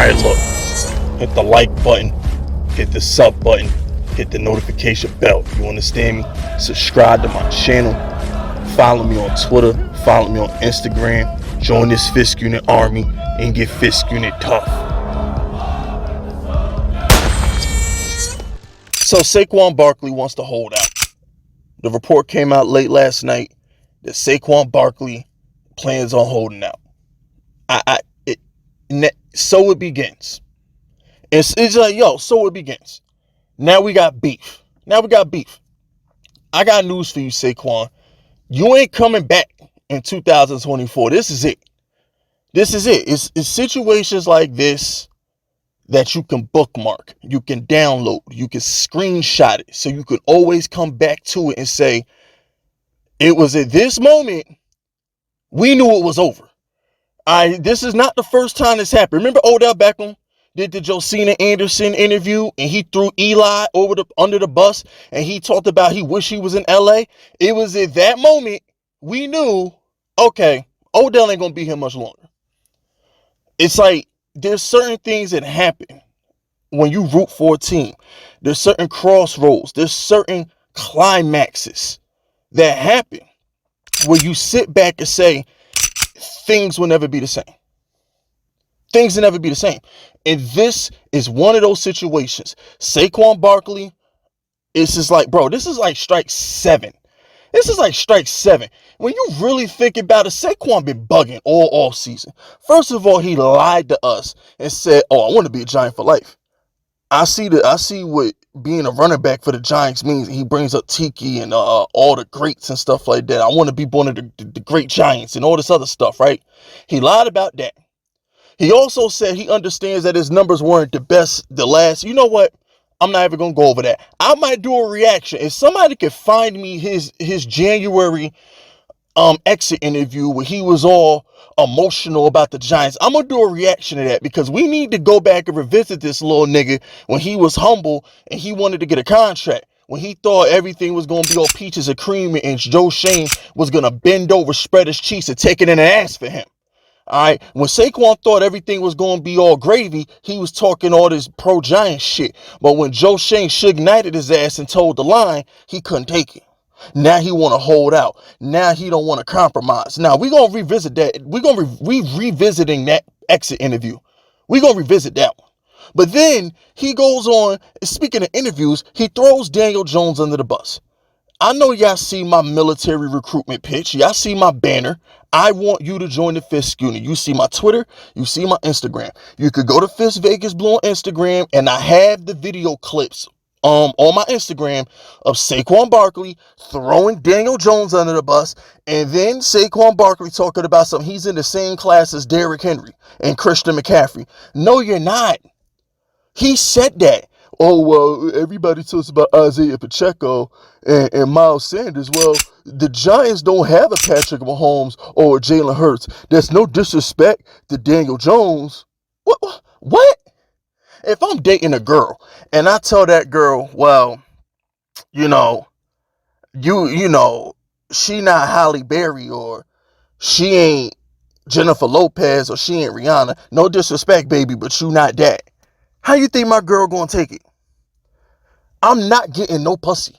Alright, look. Hit the like button. Hit the sub button. Hit the notification bell. You understand me? Subscribe to my channel. Follow me on Twitter. Follow me on Instagram. Join this Fisk Unit army and get Fisk Unit tough. So Saquon Barkley wants to hold out. The report came out late last night that Saquon Barkley plans on holding out. So it begins. It's like, yo, so it begins. Now we got beef. I got news for you, Saquon. You ain't coming back in 2024. This is it. It's situations like this that you can bookmark, you can download, you can screenshot it, so you can always come back to it and say, it was at this moment we knew it was over. This is not the first time this happened. Remember Odell Beckham did the Josina Anderson interview and he threw Eli under the bus and he talked about he wished he was in LA? It was at that moment we knew, okay, Odell ain't gonna be here much longer. It's like there's certain things that happen when you root for a team. There's certain crossroads, there's certain climaxes that happen where you sit back and say, things will never be the same. Things will never be the same. And this is one of those situations. Saquon Barkley, it's just like, bro, this is like strike 7. When you really think about it, Saquon been bugging all off season. First of all, he lied to us and said, oh, I want to be a Giant for life. I see what being a running back for the Giants means. He brings up Tiki and all the greats and stuff like that. I want to be one of the great Giants and all this other stuff, right? He lied about that. He also said he understands that his numbers weren't the best the last. You know what? I'm not even going to go over that. I might do a reaction. If somebody could find me his January exit interview where he was all emotional about the Giants, I'm gonna do a reaction to that, because we need to go back and revisit this little nigga when he was humble and he wanted to get a contract, when he thought everything was gonna be all peaches and cream and Joe Shane was gonna bend over, spread his cheeks and take it in the ass for him. All right, when Saquon thought everything was going to be all gravy, he was talking all this pro-Giant shit. But when Joe Shane ignited his ass and told the line, he couldn't take it. Now he want to hold out. Now he don't want to compromise. Now we're going to revisit that. We're going to revisiting that exit interview. We're going to revisit that one. But then he goes on, speaking of interviews, he throws Daniel Jones under the bus. I know y'all see my military recruitment pitch. Y'all see my banner. I want you to join the Fisk Unit. You see my Twitter. You see my Instagram. You could go to Fisk Vegas Blue on Instagram, and I have the video clips on my Instagram of Saquon Barkley throwing Daniel Jones under the bus, and then Saquon Barkley talking about something. He's in the same class as Derrick Henry and Christian McCaffrey. No, you're not. He said that. Oh, well, everybody talks about Isaiah Pacheco and Miles Sanders. Well, the Giants don't have a Patrick Mahomes or Jalen Hurts. There's no disrespect to Daniel Jones. What? If I'm dating a girl and I tell that girl, well, you know, she not Halle Berry, or she ain't Jennifer Lopez, or she ain't Rihanna. No disrespect, baby, but you not that. How you think my girl gonna take it? I'm not getting no pussy.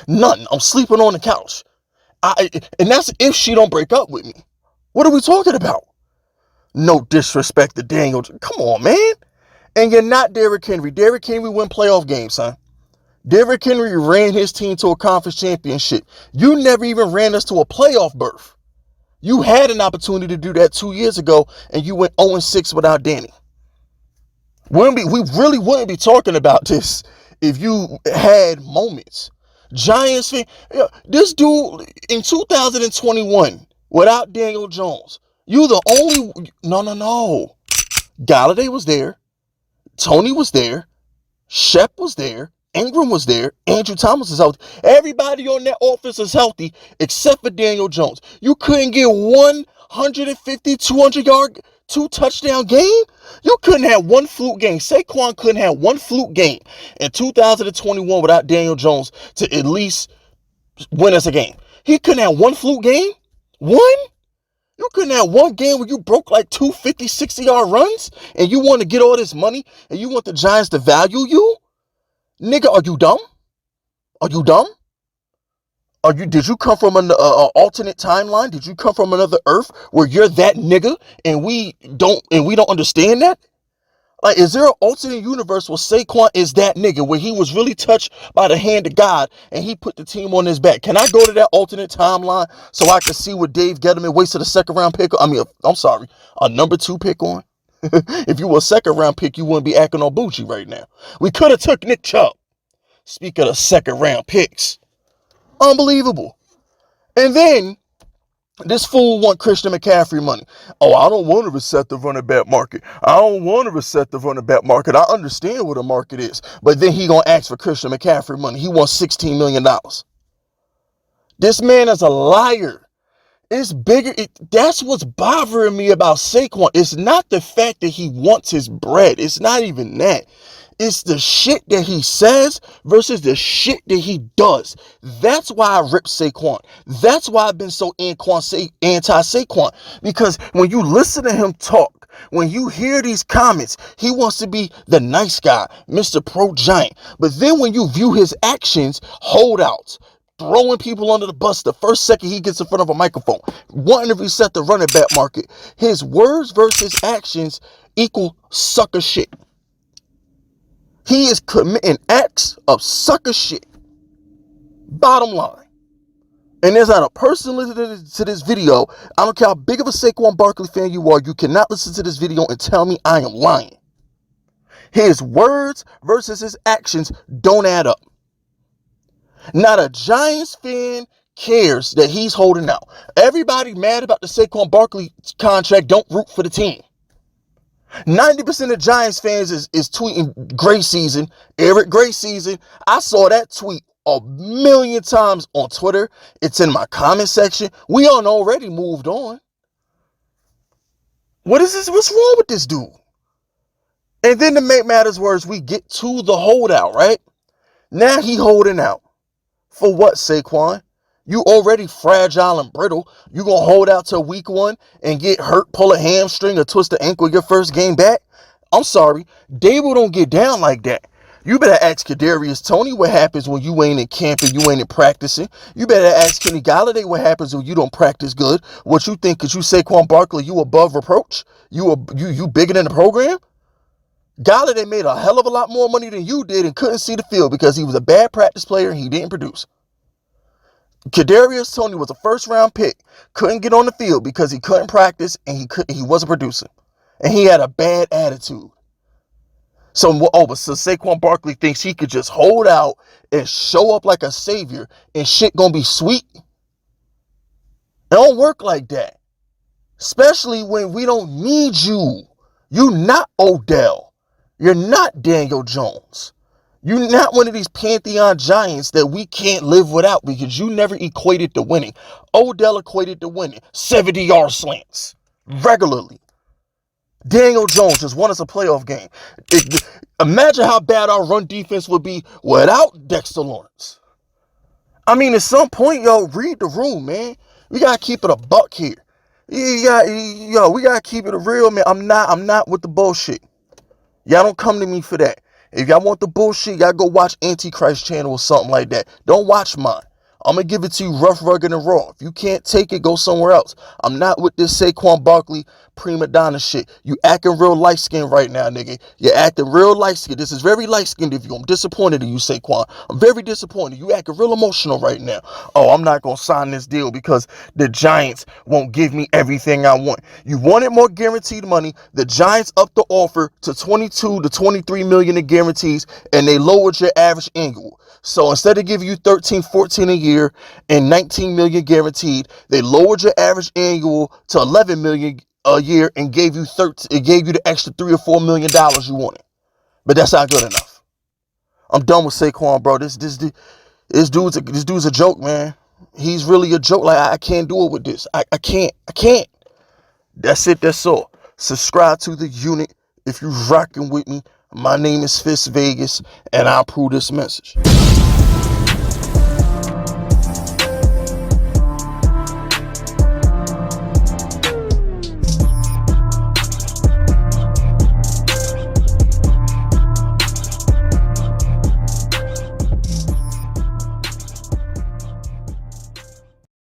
Nothing. I'm sleeping on the couch. And that's if she don't break up with me. What are we talking about? No disrespect to Daniel. Come on, man. And you're not Derrick Henry. Derrick Henry win playoff games, son. Derrick Henry ran his team to a conference championship. You never even ran us to a playoff berth. You had an opportunity to do that 2 years ago, and you went 0-6 without Danny. We really wouldn't be talking about this if you had moments. Giants fan, this dude in 2021 without Daniel Jones, you the only. No. Galladay was there. Tony was there. Shep was there. Ingram was there. Andrew Thomas is healthy. Everybody on that offense is healthy except for Daniel Jones. You couldn't get 150, 200 yard, 2 touchdown game? You couldn't have one fluke game. Saquon couldn't have one fluke game in 2021 without Daniel Jones to at least win us a game. He couldn't have one fluke game? One? You couldn't have one game where you broke like 250, 60-yard runs and you want to get all this money and you want the Giants to value you? Nigga, are you dumb? Are you dumb? Did you come from an alternate timeline? Did you come from another Earth where you're that nigga and we don't understand that? Like, is there an alternate universe where Saquon is that nigga, where he was really touched by the hand of God and he put the team on his back? Can I go to that alternate timeline so I can see what Dave Gettleman wasted a second-round pick? I'm sorry, a number 2 pick on? If you were a second-round pick, you wouldn't be acting on bougie right now. We could have took Nick Chubb. Speaking of second-round picks, unbelievable. And then this fool want Christian McCaffrey money. Oh, I don't want to reset the running back market. I don't want to reset the running back market. I understand what a market is. But then he going to ask for Christian McCaffrey money. He wants $16 million. This man is a liar. It's bigger. That's what's bothering me about Saquon. It's not the fact that he wants his bread. It's not even that. It's the shit that he says versus the shit that he does. That's why I rip Saquon. That's why I've been so anti-Saquon. Because when you listen to him talk, when you hear these comments, he wants to be the nice guy, Mr. Pro-Giant. But then when you view his actions, holdouts, throwing people under the bus the first second he gets in front of a microphone, wanting to reset the running back market, his words versus actions equal sucker shit. He is committing acts of sucker shit. Bottom line. And there's not a person listening to this video. I don't care how big of a Saquon Barkley fan you are. You cannot listen to this video and tell me I am lying. His words versus his actions don't add up. Not a Giants fan cares that he's holding out. Everybody mad about the Saquon Barkley contract don't root for the team. 90% of Giants fans is tweeting Gray season, Eric Gray season. I saw that tweet a million times on Twitter. It's in my comment section. We already moved on. What is this? What's wrong with this dude? And then to make matters worse, we get to the holdout, right? Now he holding out. For what, Saquon? You already fragile and brittle. You gonna hold out till week 1 and get hurt, pull a hamstring or twist the ankle your first game back? I'm sorry. Dable don't get down like that. You better ask Kadarius Toney what happens when you ain't in camp and you ain't in practicing. You better ask Kenny Galladay what happens when you don't practice good. What you think, cause you Saquon Barkley, you above reproach? You bigger than the program? Galladay made a hell of a lot more money than you did and couldn't see the field because he was a bad practice player and he didn't produce. Kadarius Toney was a first-round pick, couldn't get on the field because he couldn't practice and he wasn't producing. And he had a bad attitude. So Saquon Barkley thinks he could just hold out and show up like a savior and shit gonna be sweet? It don't work like that. Especially when we don't need you. You not Odell. You're not Daniel Jones. You're not one of these Pantheon giants that we can't live without because you never equated to winning. Odell equated to winning. 70-yard slants. Regularly. Daniel Jones just won us a playoff game. Imagine how bad our run defense would be without Dexter Lawrence. I mean, at some point, read the room, man. We got to keep it a buck here. We got to keep it a real, man. I'm not with the bullshit. Y'all don't come to me for that. If y'all want the bullshit, y'all go watch Antichrist channel or something like that. Don't watch mine. I'm going to give it to you rough, rugged, and raw. If you can't take it, go somewhere else. I'm not with this Saquon Barkley prima donna shit. You acting real light-skinned right now, nigga. You're acting real light-skinned. This is very light-skinned of you. I'm disappointed in you, Saquon. I'm very disappointed. You acting real emotional right now. Oh, I'm not going to sign this deal because the Giants won't give me everything I want. You wanted more guaranteed money. The Giants upped the offer to $22 to $23 million in guarantees, and they lowered your average annual. So instead of giving you $13, $14 a year and $19 million guaranteed, they lowered your average annual to $11 million a year and gave you the extra $3 or $4 million you wanted. But that's not good enough. I'm done with Saquon, bro. This dude's a joke, man. He's really a joke. Like, I can't do it with this. I can't. That's it. That's all. Subscribe to the unit if you're rocking with me. My name is Fist Vegas, and I approve this message.